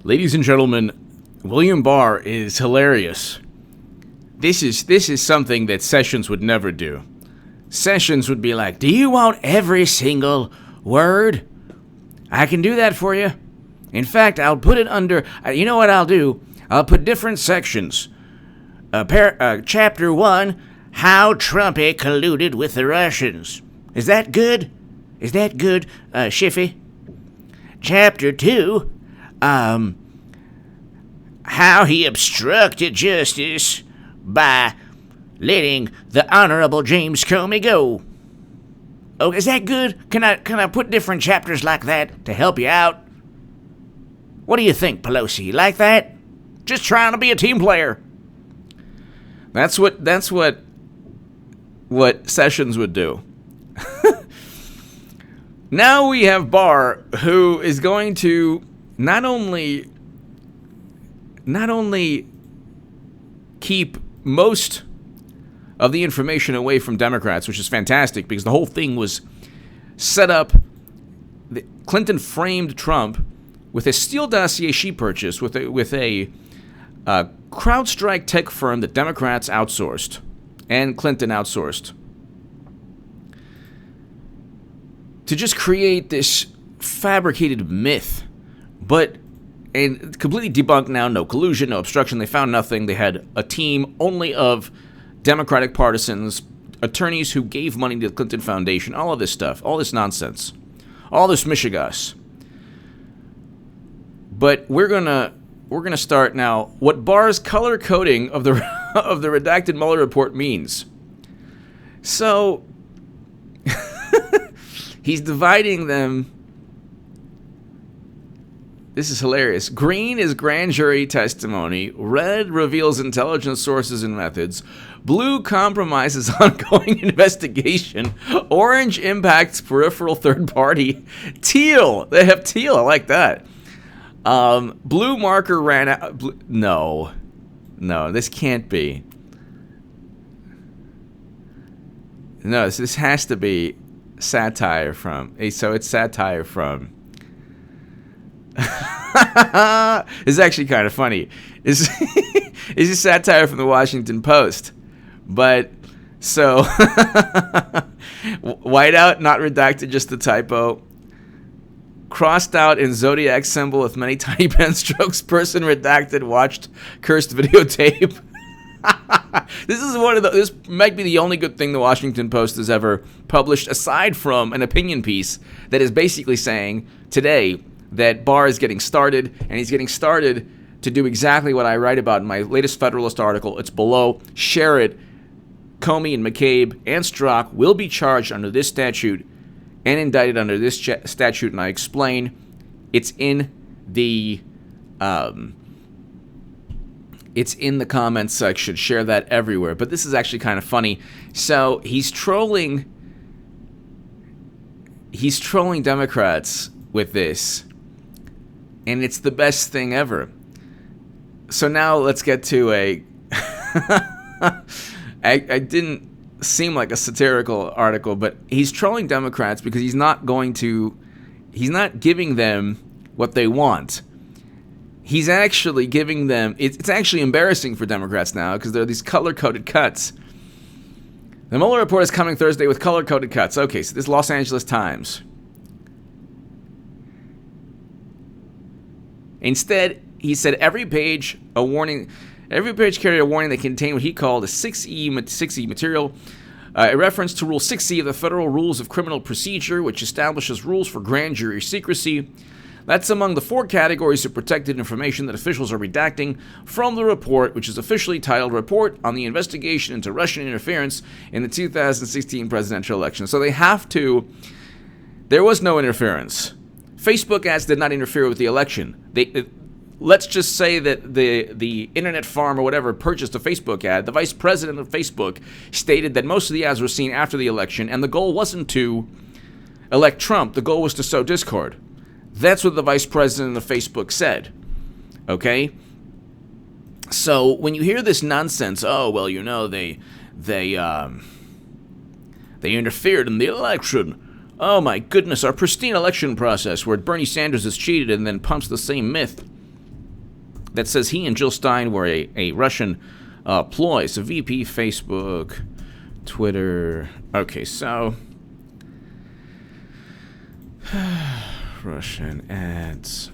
Ladies and gentlemen, William Barr is hilarious. This is something that Sessions would never do. Sessions would be like, do you want every single word? I can do that for you. In fact, I'll put it under, you know what I'll do? I'll put different sections. Chapter 1, How Trumpy Colluded with the Russians. Is that good? Is that good, Shiffy? Chapter 2, how he obstructed justice by letting the Honorable James Comey go. Oh, is that good? Can I put different chapters like that to help you out? What do you think, Pelosi? You like that? Just trying to be a team player. That's what Sessions would do. Now we have Barr, who is going to not only keep most of the information away from Democrats, which is fantastic because the whole thing was set up. Clinton framed Trump with a Steele dossier she purchased with a CrowdStrike tech firm that Democrats outsourced and Clinton outsourced to just create this fabricated myth, and completely debunked now. No collusion, no obstruction. They found nothing. They had a team only of Democratic partisans, attorneys who gave money to the Clinton Foundation, all of this stuff, all this nonsense, all this mishigas. But we're gonna start now what Barr's color coding of the of the redacted Mueller report means. So he's dividing them. This is hilarious. Green is grand jury testimony. Red reveals intelligence sources and methods. Blue compromises ongoing investigation. Orange impacts peripheral third party. Teal. They have teal. I like that. Blue marker ran out. No, this can't be. No, this has to be satire from. So it's satire from. It's actually kind of funny. It's a satire from the Washington Post. But so whiteout not redacted, just a typo. Crossed out in zodiac symbol with many tiny pen strokes. Person redacted. Watched cursed videotape. This might be the only good thing the Washington Post has ever published, aside from an opinion piece that is basically saying today that Barr is getting started, and he's getting started to do exactly what I write about in my latest Federalist article. It's below. Share it. Comey and McCabe and Strzok will be charged under this statute and indicted under this statute, and I explain. It's in the comments section. Share that everywhere. But this is actually kind of funny. So he's trolling Democrats with this, and it's the best thing ever. So now let's get to a I didn't seem like a satirical article, but he's trolling Democrats because he's not giving them what they want. He's actually giving them, it's actually embarrassing for Democrats now because there are these color-coded cuts. The Mueller report is coming Thursday with color-coded cuts. Okay, so this is Los Angeles Times. Instead, he said every page carried a warning that contained what he called a 6E material, a reference to Rule 6E of the Federal Rules of Criminal Procedure, which establishes rules for grand jury secrecy. That's among the 4 categories of protected information that officials are redacting from the report, which is officially titled Report on the Investigation into Russian Interference in the 2016 Presidential Election. So they have to. There was no interference. Facebook ads did not interfere with the election. Let's just say that the internet farm or whatever purchased a Facebook ad. The vice president of Facebook stated that most of the ads were seen after the election, and the goal wasn't to elect Trump. The goal was to sow discord. That's what the vice president of Facebook said. Okay? So when you hear this nonsense, oh, well, you know, they interfered in the election. Oh my goodness, our pristine election process where Bernie Sanders has cheated and then pumps the same myth. that says he and Jill Stein were a Russian ploy. So VP, Facebook, Twitter. Okay, so Russian ads.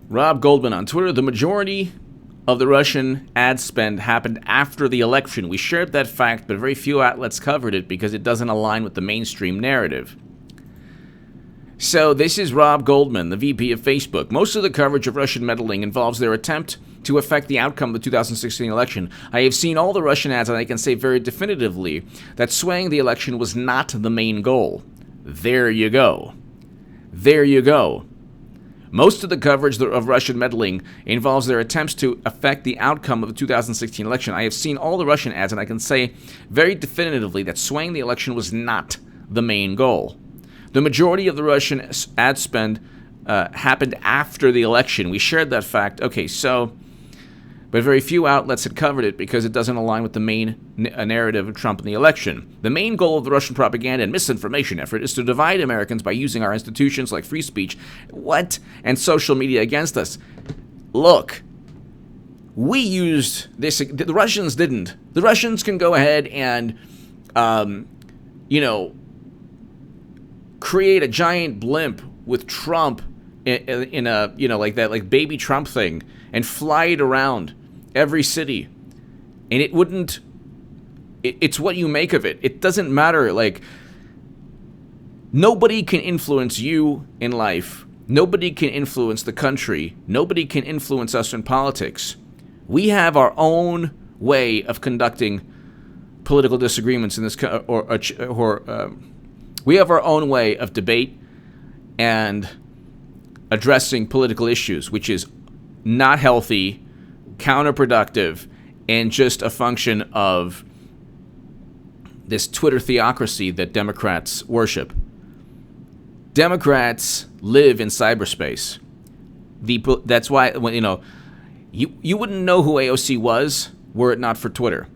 Rob Goldman on Twitter. The majority of the Russian ad spend happened after the election. We shared that fact, but very few outlets covered it because it doesn't align with the mainstream narrative. So this is Rob Goldman, the VP of Facebook. Most of the coverage of Russian meddling involves their attempt to affect the outcome of the 2016 election. I have seen all the Russian ads, and I can say very definitively that swaying the election was not the main goal. There you go. There you go. Most of the coverage of Russian meddling involves their attempts to affect the outcome of the 2016 election. I have seen all the Russian ads, and I can say very definitively that swaying the election was not the main goal. The majority of the Russian ad spend happened after the election. We shared that fact. Okay, so, but very few outlets had covered it because it doesn't align with the main narrative of Trump in the election. The main goal of the Russian propaganda and misinformation effort is to divide Americans by using our institutions like free speech, and social media against us. Look, we used this. The Russians didn't. The Russians can go ahead and, create a giant blimp with Trump in a, like that, like baby Trump thing, and fly it around every city. And it wouldn't, it's what you make of it. It doesn't matter. Like, nobody can influence you in life. Nobody can influence the country. Nobody can influence us in politics. We have our own way of conducting political disagreements in this, we have our own way of debate and addressing political issues, which is not healthy, counterproductive, and just a function of this Twitter theocracy that Democrats worship. Democrats live in cyberspace. That's why you wouldn't know who AOC was were it not for Twitter.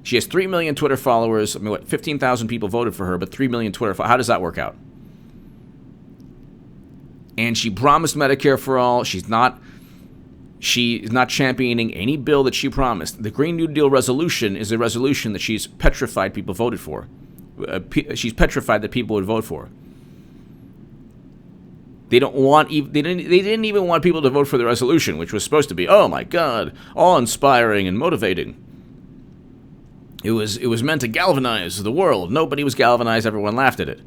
She has 3 million Twitter followers. 15,000 people voted for her, but 3 million Twitter followers. How does that work out? And she promised Medicare for all. She is not championing any bill that she promised. The Green New Deal resolution is a resolution that she's petrified people voted for. She's petrified that people would vote for. They didn't even want people to vote for the resolution, which was supposed to be, oh my God, awe-inspiring and motivating. It was meant to galvanize the world. Nobody was galvanized. Everyone laughed at it.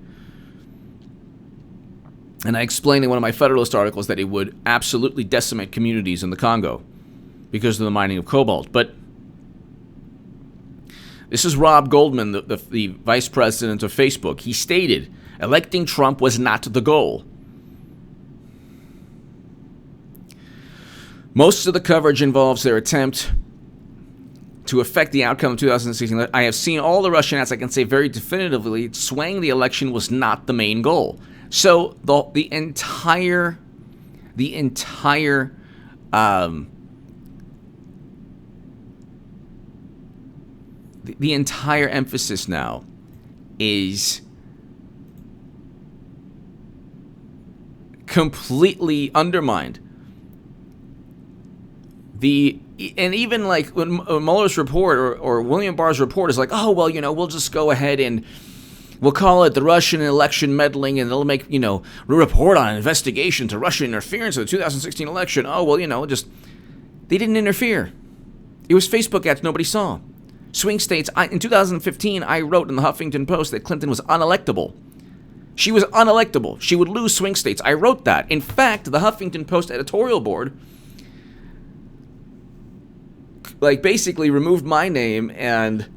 And I explained in one of my Federalist articles that it would absolutely decimate communities in the Congo because of the mining of cobalt. But this is Rob Goldman, the vice president of Facebook. He stated, electing Trump was not the goal. Most of the coverage involves their attempt to affect the outcome of 2016. I have seen all the Russian ads. I can say very definitively, swaying the election was not the main goal. So the entire emphasis now is completely undermined. And even like when Mueller's report or William Barr's report is like, oh, well, we'll just go ahead and we'll call it the Russian election meddling, and they'll make, report on an investigation to Russian interference in the 2016 election. Oh, well, they didn't interfere. It was Facebook ads nobody saw. Swing states. In 2015, I wrote in the Huffington Post that Clinton was unelectable. She was unelectable. She would lose swing states. I wrote that. In fact, the Huffington Post editorial board basically removed my name, and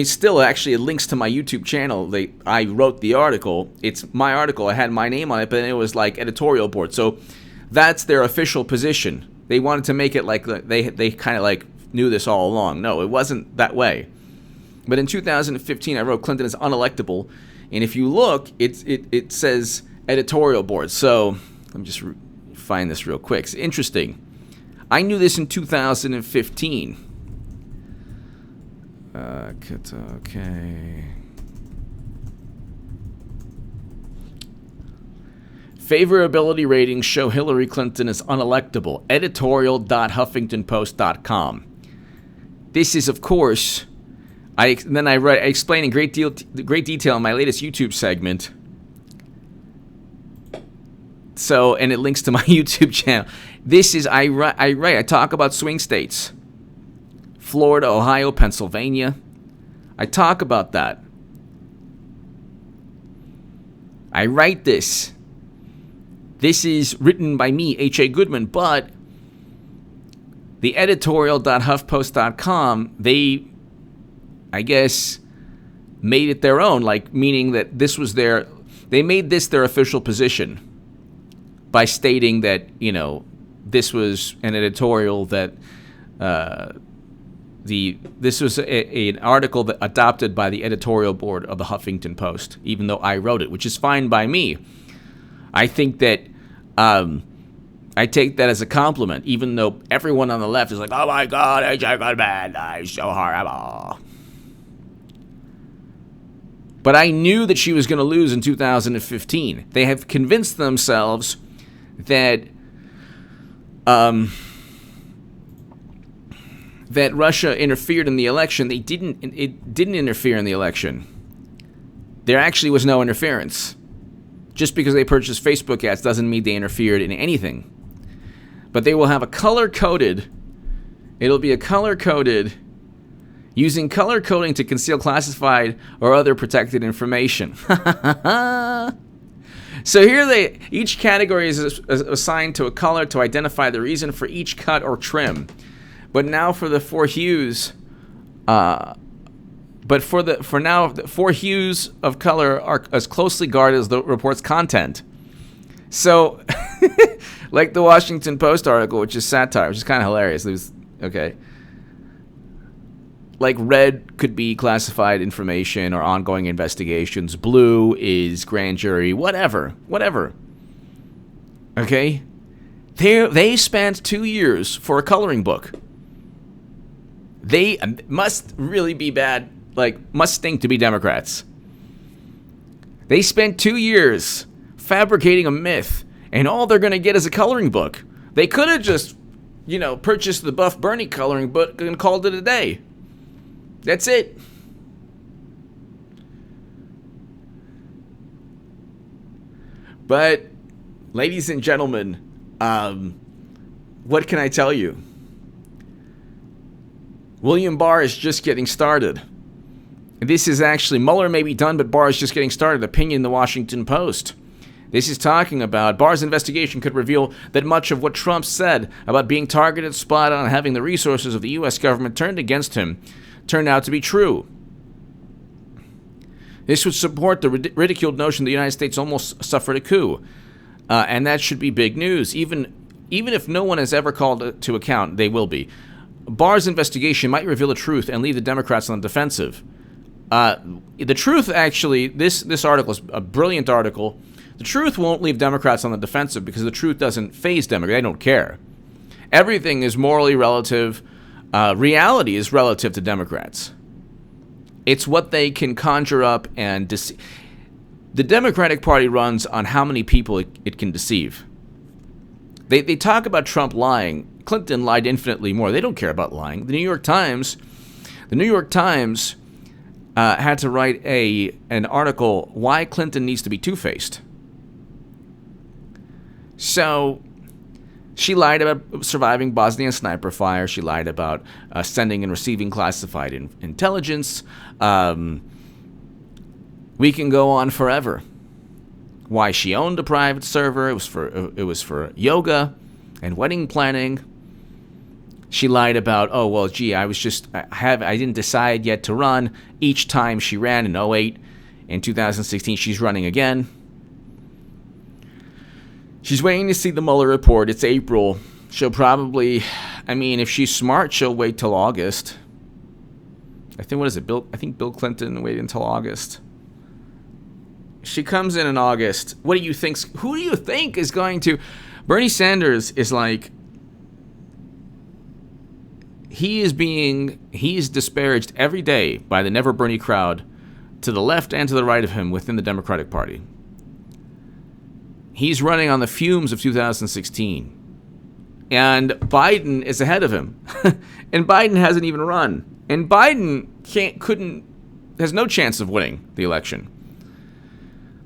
still actually it links to my YouTube channel. I wrote the article. It's my article. I had my name on it, but it was like editorial board. So that's their official position. They wanted to make it like they kind of like knew this all along. No, it wasn't that way. But in 2015, I wrote Clinton is unelectable, and if you look, it says editorial board. So let me just find this real quick. It's interesting. I knew this in 2015. Okay. Favorability ratings show Hillary Clinton is unelectable. Editorial.huffingtonpost.com. This is, of course, I explain in great detail in my latest YouTube segment. So, and it links to my YouTube channel. This is, I talk about swing states. Florida, Ohio, Pennsylvania. I talk about that. I write this. This is written by me, H.A. Goodman, but the editorial.huffpost.com, they, I guess, made it their own, like, meaning that this was they made this their official position by stating that, you know, this was an editorial that, this was an article that adopted by the editorial board of the Huffington Post, even though I wrote it, which is fine by me. I think that, I take that as a compliment, even though everyone on the left is like, oh my God, H.A. Goodman, he's so horrible. But I knew that she was going to lose in 2015. They have convinced themselves that that Russia interfered in the election. It didn't interfere in the election. There actually was no interference. Just because they purchased Facebook ads doesn't mean they interfered in anything. But they will have a color-coded, it'll be a color-coded, using color coding to conceal classified or other protected information. So here each category is assigned to a color to identify the reason for each cut or trim. But now for the four hues, the four hues of color are as closely guarded as the report's content. So, like the Washington Post article, which is satire, which is kind of hilarious. Okay. Like red could be classified information or ongoing investigations. Blue is grand jury, whatever. Okay? They spent 2 years for a coloring book. They must really be bad, must stink to be Democrats. They spent 2 years fabricating a myth, and all they're going to get is a coloring book. They could have just, purchased the Buff Bernie coloring book and called it a day. That's it. But, ladies and gentlemen, what can I tell you? William Barr is just getting started. This is actually, Mueller may be done, but Barr is just getting started. Opinion in the Washington Post. This is talking about Barr's investigation could reveal that much of what Trump said about being targeted, spotted on, and having the resources of the U.S. government turned against him turned out to be true. This would support the ridiculed notion the United States almost suffered a coup. And that should be big news. Even if no one has ever called it to account, they will be. Barr's investigation might reveal the truth and leave the Democrats on the defensive. The truth, actually, this article is a brilliant article. The truth won't leave Democrats on the defensive because the truth doesn't faze Democrats. They don't care. Everything is morally relative. Reality is relative to Democrats. It's what they can conjure up and deceive. The Democratic Party runs on how many people it can deceive. They talk about Trump lying. Clinton lied infinitely more. They don't care about lying. The New York Times had to write an article, Why Clinton Needs to be Two-Faced. So she lied about surviving Bosnian sniper fire. She lied about sending and receiving classified intelligence. We can go on forever. Why she owned a private server. It was for yoga and wedding planning. She lied about, I didn't decide yet to run. Each time she ran in 2008. In 2016, she's running again. She's waiting to see the Mueller report. It's April. She'll probably, if she's smart, she'll wait till August. I think Bill Clinton waited until August. She comes in August. Who do you think is going to... Bernie Sanders is like... He is disparaged every day by the Never Bernie crowd to the left and to the right of him within the Democratic Party. He's running on the fumes of 2016. And Biden is ahead of him. And Biden hasn't even run. And Biden has no chance of winning the election.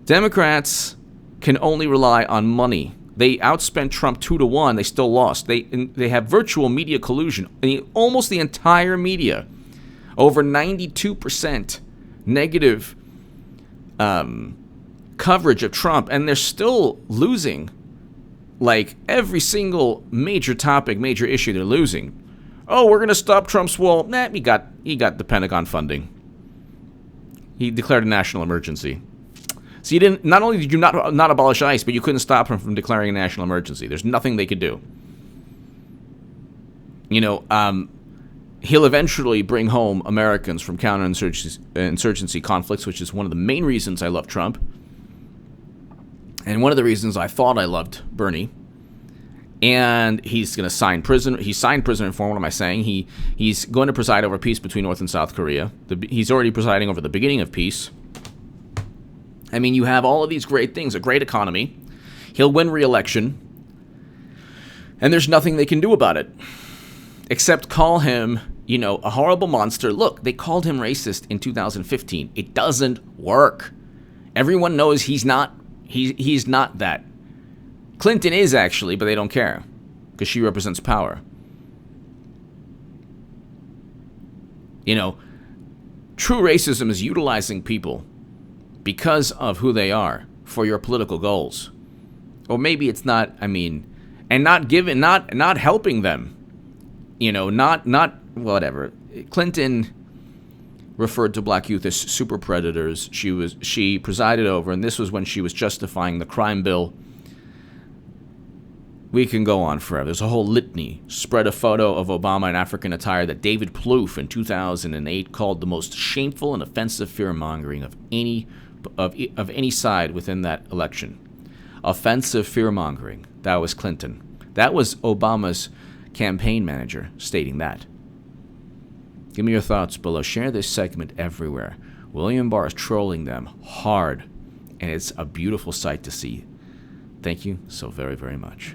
Democrats can only rely on money. They outspent Trump 2-1. They still lost. They have virtual media collusion. Almost the entire media, over 92% negative coverage of Trump, and they're still losing. Like every single major topic, major issue, they're losing. Oh, we're going to stop Trump's wall. Nah, he got the Pentagon funding. He declared a national emergency. So not only did you not abolish ICE, but you couldn't stop him from declaring a national emergency. There's nothing they could do. He'll eventually bring home Americans from counterinsurgency conflicts, which is one of the main reasons I love Trump. And one of the reasons I thought I loved Bernie. And he's going to sign prison. He signed prison reform. What am I saying? He's going to preside over peace between North and South Korea. He's already presiding over the beginning of peace. I mean, you have all of these great things, a great economy. He'll win re-election. And there's nothing they can do about it. Except call him, a horrible monster. Look, they called him racist in 2015. It doesn't work. Everyone knows he's not. He's not that. Clinton is actually, but they don't care because she represents power. True racism is utilizing people because of who they are for your political goals. Or maybe it's not, and not helping them. Not whatever. Clinton referred to black youth as super predators. She presided over, and this was when she was justifying the crime bill. We can go on forever. There's a whole litany. Spread a photo of Obama in African attire that David Plouffe in 2008 called the most shameful and offensive fear-mongering of any side within that election. Offensive fear-mongering. That was Clinton. That was Obama's campaign manager stating that. Give me your thoughts below. Share this segment everywhere. William Barr is trolling them hard, and it's a beautiful sight to see. Thank you so very, very much.